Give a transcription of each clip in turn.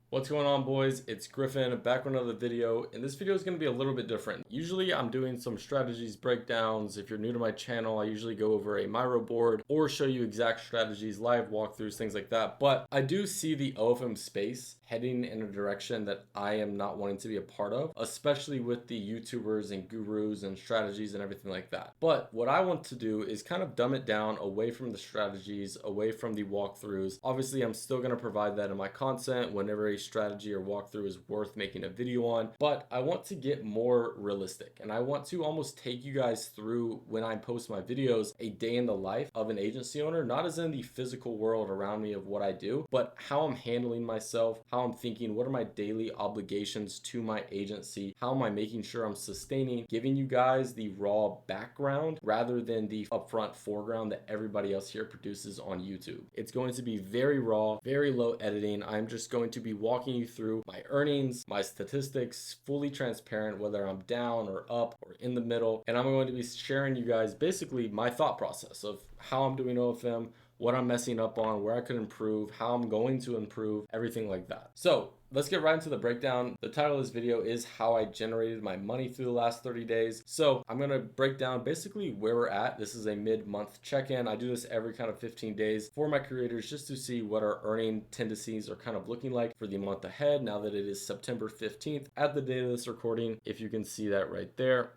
What's going on, boys? It's Griffin back with another video, and this video is going to be a little bit different. Usually I'm doing some strategies breakdowns. If you're new to my channel, I usually go over a Miro board or show you exact strategies, live walkthroughs, things like that. But I do see the OFM space heading in a direction that I am not wanting to be a part of, especially with the YouTubers and gurus and strategies and everything like that. But what I want to do is kind of dumb it down away from the strategies, away from the walkthroughs. Obviously, I'm still going to provide that in my content whenever a strategy or walkthrough is worth making a video on, but I want to get more realistic, and I want to almost take you guys through, when I post my videos, a day in the life of an agency owner, not as in the physical world around me of what I do, but how I'm handling myself, how I'm thinking, what are my daily obligations to my agency, how am I making sure I'm sustaining, giving you guys the raw background rather than the upfront foreground that everybody else here produces on YouTube. It's going to be very raw, very low editing. I'm just going to be walking you through my earnings, my statistics, fully transparent, whether I'm down or up or in the middle. And I'm going to be sharing you guys basically my thought process of how I'm doing OFM, what I'm messing up on, where I could improve, how I'm going to improve, everything like that. So let's get right into the breakdown. The title of this video is how I generated my money through the last 30 days. So I'm going to break down basically where we're at. This is a mid-month check-in. I do this every kind of 15 days for my creators just to see what our earning tendencies are kind of looking like for the month ahead, now that it is September 15th at the date of this recording, if you can see that right there.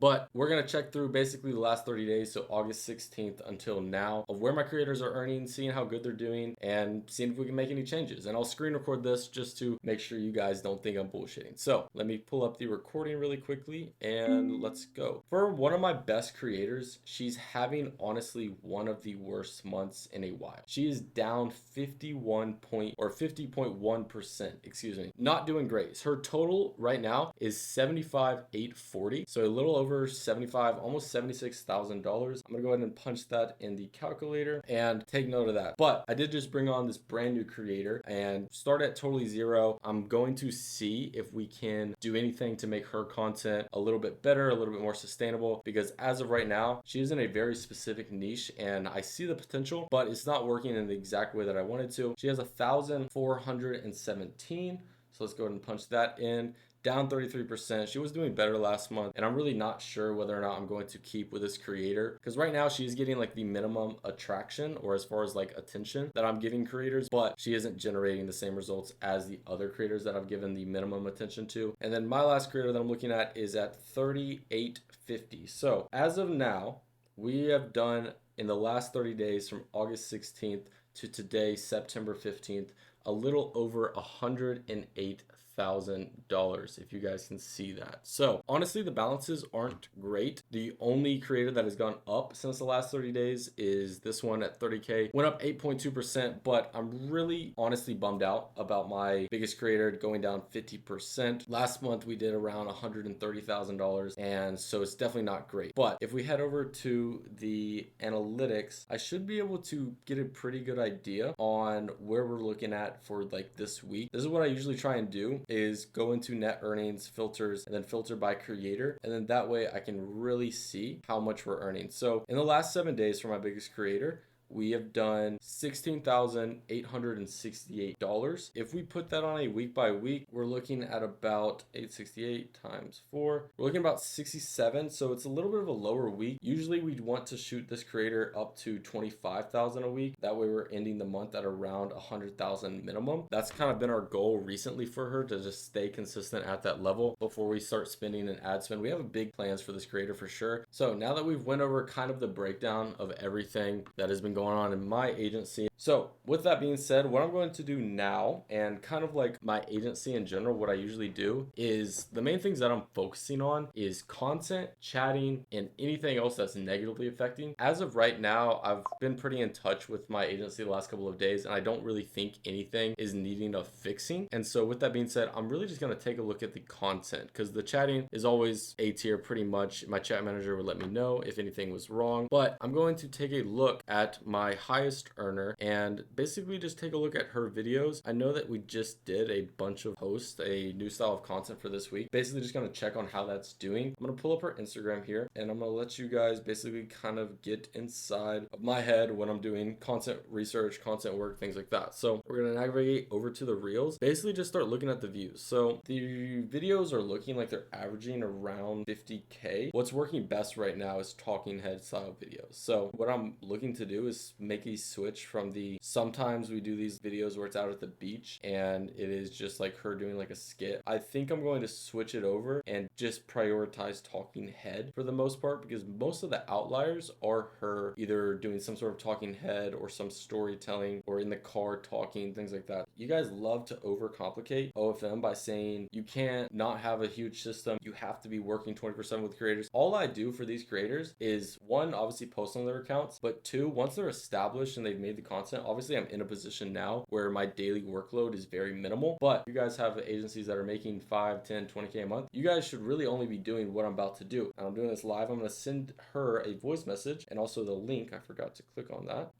But we're going to check through basically the last 30 days, so August 16th until now, of where my creators are earning, seeing how good they're doing, and seeing if we can make any changes. And I'll screen record this just to make sure you guys don't think I'm bullshitting. So let me pull up the recording really quickly and let's go. For one of my best creators, she's having honestly one of the worst months in a while. She is down 50.1%, excuse me. Not doing great. Her total right now is 75,840. So a little over 75, almost $76,000. I'm gonna go ahead and punch that in the calculator and take note of that. But I did just bring on this brand new creator and start at totally zero. I'm going to see if we can do anything to make her content a little bit better, a little bit more sustainable, because as of right now, she is in a very specific niche and I see the potential, but it's not working in the exact way that I wanted to. She has 1,417. So let's go ahead and punch that in. Down 33%. She was doing better last month, and I'm really not sure whether or not I'm going to keep with this creator, because right now she's getting like the minimum attraction, or as far as like attention, that I'm giving creators, but she isn't generating the same results as the other creators that I've given the minimum attention to. And then my last creator that I'm looking at is at 3,850. So as of now, we have done in the last 30 days from August 16th to today, September 15th, a little over $108,000, if you guys can see that. So honestly, the balances aren't great. The only creator that has gone up since the last 30 days is this one at 30K. Went up 8.2%, but I'm really honestly bummed out about my biggest creator going down 50%. Last month we did around $130,000, and so it's definitely not great. But if we head over to the analytics, I should be able to get a pretty good idea on where we're looking at for like this week. This is what I usually try and do, is go into net earnings, filters, and then filter by creator. And then that way I can really see how much we're earning. So in the last 7 days for my biggest creator, we have done $16,868. If we put that on a week by week, we're looking at about 868 times 4. We're looking at about 67. So it's a little bit of a lower week. Usually we'd want to shoot this creator up to 25,000 a week. That way we're ending the month at around 100,000 minimum. That's kind of been our goal recently for her, to just stay consistent at that level before we start spending an ad spend. We have big plans for this creator for sure. So now that we've went over kind of the breakdown of everything that has been going on in my agency. So with that being said, what I'm going to do now, and kind of like my agency in general, what I usually do is the main things that I'm focusing on is content, chatting, and anything else that's negatively affecting. As of right now, I've been pretty in touch with my agency the last couple of days, and I don't really think anything is needing of fixing. And so with that being said, I'm really just going to take a look at the content, because the chatting is always A tier pretty much. My chat manager would let me know if anything was wrong, but I'm going to take a look at my highest earner and basically just take a look at her videos. I know that we just did a bunch of posts, a new style of content for this week. Basically just gonna check on how that's doing. I'm gonna pull up her Instagram here and I'm gonna let you guys basically kind of get inside of my head when I'm doing content research, content work, things like that. So we're gonna navigate over to the reels, basically just start looking at the views. So the videos are looking like they're averaging around 50K. What's working best right now is talking head style videos. So what I'm looking to do is make a switch from the, sometimes we do these videos where it's out at the beach and it is just like her doing like a skit. I think I'm going to switch it over and just prioritize talking head for the most part, because most of the outliers are her either doing some sort of talking head or some storytelling or in the car talking, things like that. You guys love to overcomplicate OFM by saying you can't not have a huge system, you have to be working 20% with creators. All I do for these creators is, one, obviously post on their accounts, but two, once they're established and they've made the content, obviously I'm in a position now where my daily workload is very minimal. But you guys have agencies that are making 5, 10, 20K a month. You guys should really only be doing what I'm about to do. And I'm doing this live. I'm going to send her a voice message and also the link. I forgot to click on that.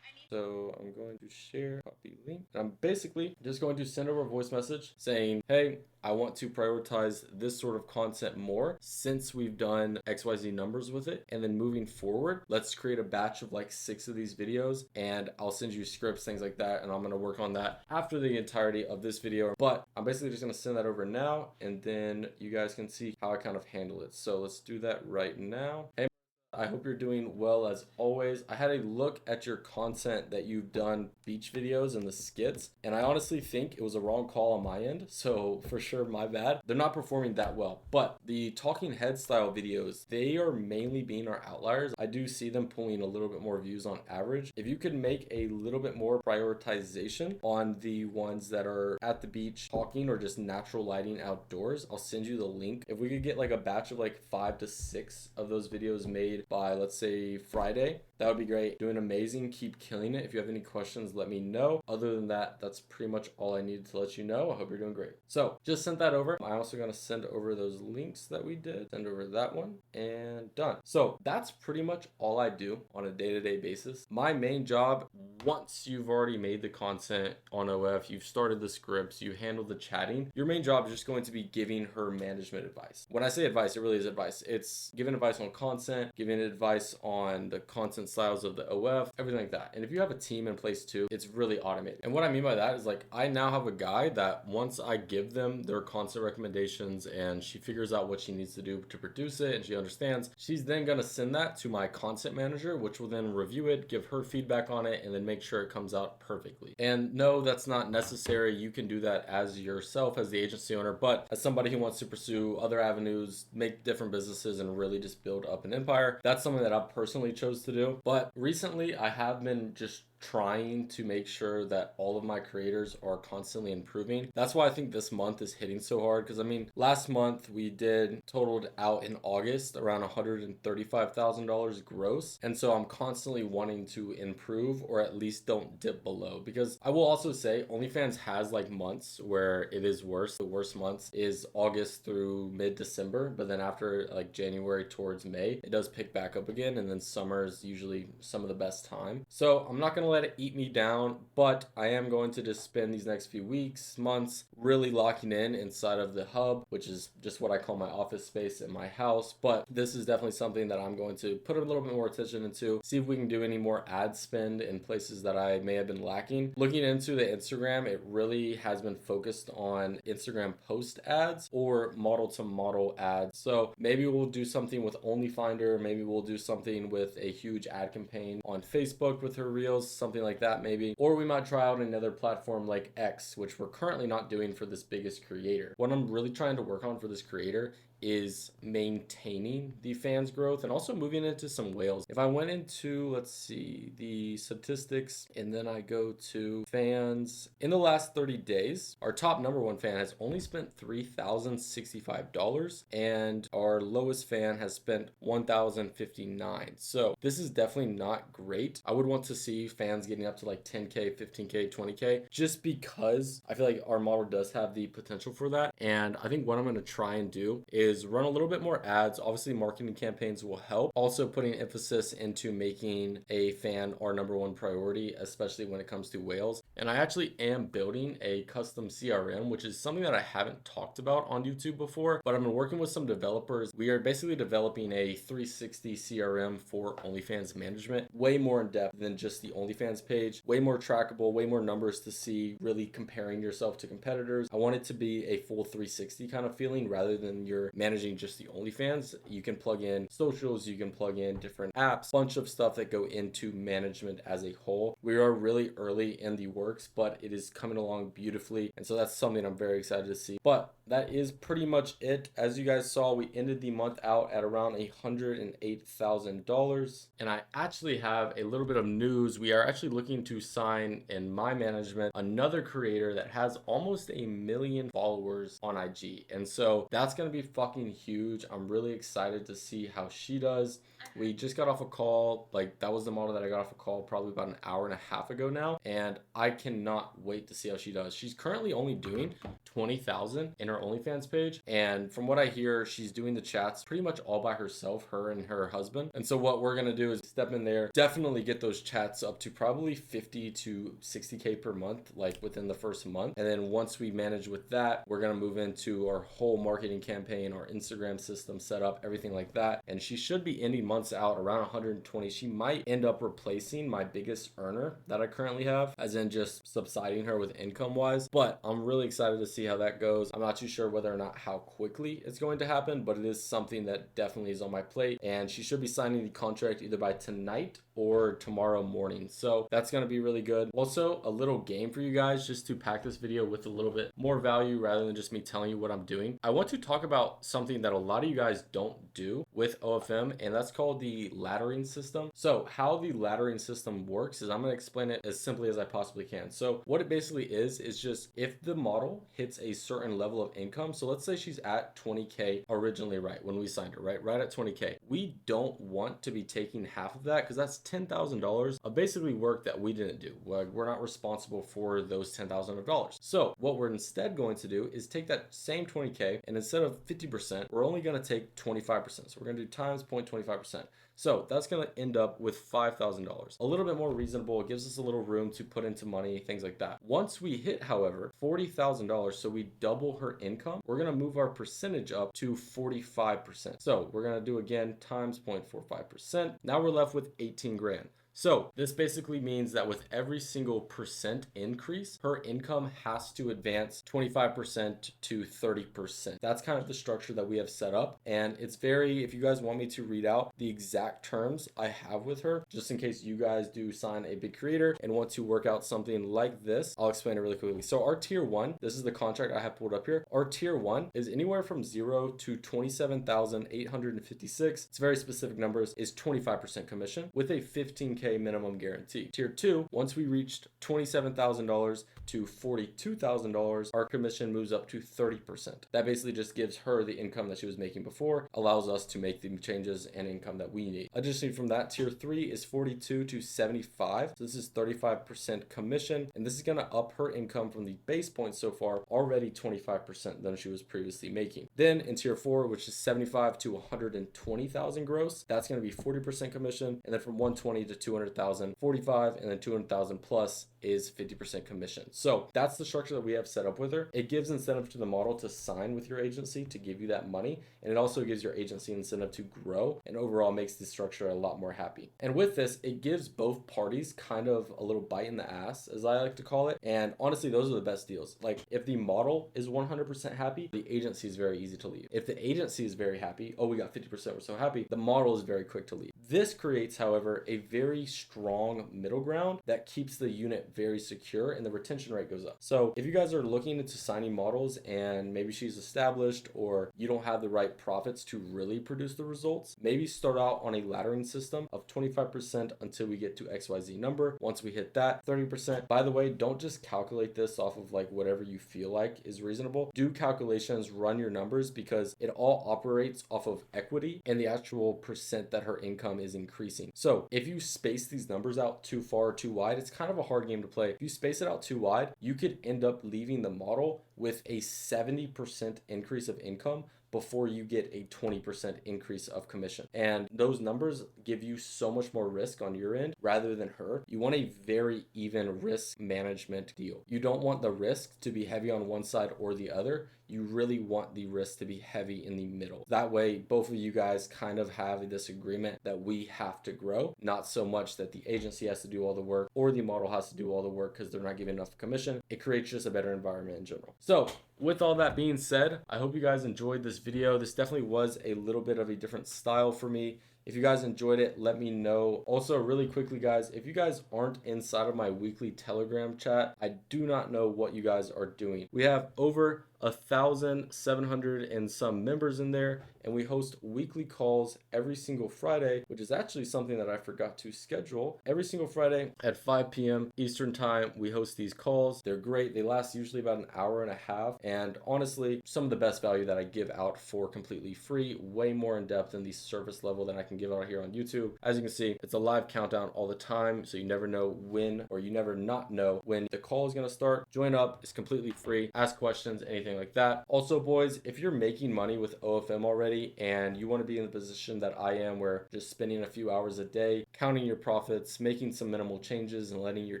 So I'm going to share, copy link. And I'm basically just going to send over a voice message saying, hey, I want to prioritize this sort of content more since we've done XYZ numbers with it. And then moving forward, let's create a batch of like 6 of these videos and I'll send you scripts, things like that. And I'm going to work on that after the entirety of this video. But I'm basically just going to send that over now and then you guys can see how I kind of handle it. So let's do that right now. Hey, I hope you're doing well as always. I had a look at your content that you've done, beach videos and the skits, and I honestly think it was a wrong call on my end. So for sure, my bad. They're not performing that well, but the talking head style videos, they are mainly being our outliers. I do see them pulling a little bit more views on average. If you could make a little bit more prioritization on the ones that are at the beach talking or just natural lighting outdoors, I'll send you the link. If we could get like a batch of like 5 to 6 of those videos made by, let's say, Friday, that would be great. Doing amazing. Keep killing it. If you have any questions, let me know. Other than that, that's pretty much all I needed to let you know. I hope you're doing great. So just sent that over. I'm also going to send over those links that we did. Send over that one and done. So that's pretty much all I do on a day-to-day basis. My main job, once you've already made the content on OF, you've started the scripts, you handle the chatting, your main job is just going to be giving her management advice. When I say advice, it really is advice. It's giving advice on content, giving advice on the content styles of the OF, everything like that. And if you have a team in place too, it's really automated. And what I mean by that is like, I now have a guy that once I give them their content recommendations and she figures out what she needs to do to produce it and she understands, she's then going to send that to my content manager, which will then review it, give her feedback on it, and then make sure it comes out perfectly. And no, that's not necessary. You can do that as yourself, as the agency owner, but as somebody who wants to pursue other avenues, make different businesses, and really just build up an empire, that's something that I personally chose to do. But recently I have been just trying to make sure that all of my creators are constantly improving. That's why I think this month is hitting so hard, because I mean, last month we did totaled out in August around $135,000 gross. And so I'm constantly wanting to improve or at least don't dip below, because I will also say OnlyFans has like months where it is worse. The worst months is August through mid-December, but then after like January towards May, it does pick back up again. And then summer is usually some of the best time. So I'm not going to let it eat me down, but I am going to just spend these next few weeks, months, really locking in inside of the hub, which is just what I call my office space in my house. But this is definitely something that I'm going to put a little bit more attention into, see if we can do any more ad spend in places that I may have been lacking. Looking into the Instagram, it really has been focused on Instagram post ads or model to model ads. So maybe we'll do something with OnlyFinder, maybe we'll do something with a huge ad campaign on Facebook with her reels, something like that maybe. Or we might try out another platform like X, which we're currently not doing for this biggest creator. What I'm really trying to work on for this creator is maintaining the fans growth and also moving into some whales. If I went into, let's see, the statistics, and then I go to fans in the last 30 days, our top number one fan has only spent $3,065 and our lowest fan has spent $1,059. So this is definitely not great. I would want to see fans getting up to like 10K, 15K, 20K, just because I feel like our model does have the potential for that. And I think what I'm going to try and do is is run a little bit more ads. Obviously, marketing campaigns will help. Also, putting emphasis into making a fan our number one priority, especially when it comes to whales. And I actually am building a custom CRM, which is something that I haven't talked about on YouTube before, but I've been working with some developers. We are basically developing a 360 CRM for OnlyFans management, way more in depth than just the OnlyFans page, way more trackable, way more numbers to see, really comparing yourself to competitors. I want it to be a full 360 kind of feeling rather than you're managing just the OnlyFans. You can plug in socials, you can plug in different apps, bunch of stuff that go into management as a whole. We are really early in the works, but it is coming along beautifully. And so that's something I'm very excited to see. But that is pretty much it. As you guys saw, we ended the month out at around $108,000. And I actually have a little bit of news. We are actually looking to sign in my management another creator that has almost 1 million followers on IG. And so that's going to be fucking huge. I'm really excited to see how she does. We just got off a call. Like, that was the model that I got off a call probably about an hour and a half ago now. And I cannot wait to see how she does. She's currently only doing 20,000 in her OnlyFans page. And from what I hear, she's doing the chats pretty much all by herself, her and her husband. And so what we're going to do is step in there, definitely get those chats up to probably 50 to 60K per month, like within the first month. And then once we manage with that, we're going to move into our whole marketing campaign, our Instagram system setup, everything like that. And she should be ending months out around 120. She might end up replacing my biggest earner that I currently have, as in just subsiding her with income wise. But I'm really excited to see how that goes. I'm not too sure whether or not how quickly it's going to happen, but it is something that definitely is on my plate. And she should be signing the contract either by tonight or tomorrow morning. So that's going to be really good. Also, a little game for you guys just to pack this video with a little bit more value rather than just me telling you what I'm doing. I want to talk about something that a lot of you guys don't do with OFM, and that's called the laddering system. So how the laddering system works is I'm going to explain it as simply as I possibly can. So what it basically is just if the model hits a certain level of income, so let's say she's at 20K originally, right, when we signed her, right at 20K. We don't want to be taking half of that because that's $10,000 of basically work that we didn't do. Like, we're not responsible for those $10,000. So what we're instead going to do is take that same 20K, and instead of 50%, we're only going to take 25%. So we're going to do times 0.25%. So that's going to end up with $5,000. A little bit more reasonable. It gives us a little room to put into money, things like that. Once we hit, however, $40,000, so we double her income, we're going to move our percentage up to 45%. So we're going to do again times 0.45%. Now we're left with 18 grand. So this basically means that with every single percent increase, her income has to advance 25% to 30%. That's kind of the structure that we have set up. And it's very, if you guys want me to read out the exact terms I have with her, just in case you guys do sign a big creator and want to work out something like this, I'll explain it really quickly. So our tier one, this is the contract I have pulled up here. Our tier one is anywhere from 0 to 27,856. It's very specific numbers, is 25% commission with a 15K minimum guarantee. Tier 2, once we reached $27,000 to $42,000, our commission moves up to 30%. That basically just gives her the income that she was making before, allows us to make the changes and income that we need. Additionally from that, tier 3 is 42 to 75. So this is 35% commission, and this is going to up her income from the base point so far, already 25% than she was previously making. Then in tier 4, which is 75 to 120,000 gross, that's going to be 40% commission, and then from 120 to 200,000, 45, and then 200,000 plus is 50% commission. So that's the structure that we have set up with her. It gives incentive to the model to sign with your agency to give you that money, and it also gives your agency incentive to grow, and overall makes the structure a lot more happy. And with this, it gives both parties kind of a little bite in the ass, as I like to call it. And honestly, those are the best deals. Like, if the model is 100% happy, the agency is very easy to leave. If the agency is very happy, oh, we got 50%, we're so happy, the model is very quick to leave. This creates, however, a very strong middle ground that keeps the unit very secure, and the retention rate goes up. So if you guys are looking into signing models and maybe she's established, or you don't have the right profits to really produce the results, maybe start out on a laddering system of 25% until we get to XYZ number. Once we hit that, 30%. By the way, don't just calculate this off of like whatever you feel like is reasonable. Do calculations, run your numbers, because it all operates off of equity and the actual percent that her income is increasing. So if you space these numbers out too far or too wide, it's kind of a hard game to play. If you space it out too wide, you could end up leaving the model with a 70% increase of income before you get a 20% increase of commission. And those numbers give you so much more risk on your end rather than her. You want a very even risk management deal. You don't want the risk to be heavy on one side or the other. You really want the risk to be heavy in the middle. That way, both of you guys kind of have this agreement that we have to grow, not so much that the agency has to do all the work or the model has to do all the work because they're not giving enough commission. It creates just a better environment in general. So with all that being said, I hope you guys enjoyed this video. This definitely was a little bit of a different style for me. If you guys enjoyed it, let me know. Also, really quickly, guys, if you guys aren't inside of my weekly Telegram chat, I do not know what you guys are doing. We have over 1,700 and some members in there, and we host weekly calls every single Friday, which is actually something that I forgot to schedule. Every single Friday at 5 p.m. Eastern time, we host these calls. They're great. They last usually about an hour and a half, and honestly, some of the best value that I give out for completely free, way more in depth than the service level that I can give out here on YouTube. As you can see, it's a live countdown all the time, so you never know when, or you never not know when the call is going to start. Join up. It's completely free. Ask questions, anything like that. Also, boys, if you're making money with OFM already and you want to be in the position that I am, where just spending a few hours a day, counting your profits, making some minimal changes and letting your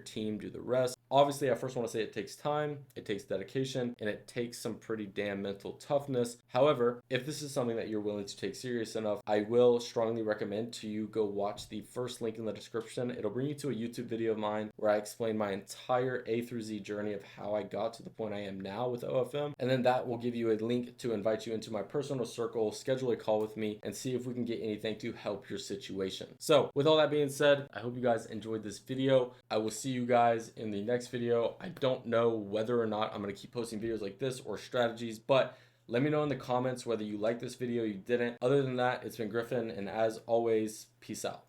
team do the rest. Obviously, I first want to say it takes time, it takes dedication, and it takes some pretty damn mental toughness. However, if this is something that you're willing to take serious enough, I will strongly recommend to you go watch the first link in the description. It'll bring you to a YouTube video of mine where I explain my entire A through Z journey of how I got to the point I am now with OFM. And then that will give you a link to invite you into my personal circle, schedule a call with me, and see if we can get anything to help your situation. So with all that being said, I hope you guys enjoyed this video. I will see you guys in the next video. I don't know whether or not I'm going to keep posting videos like this or strategies, but let me know in the comments whether you liked this video, you didn't. Other than that, it's been Griffin, and as always, peace out.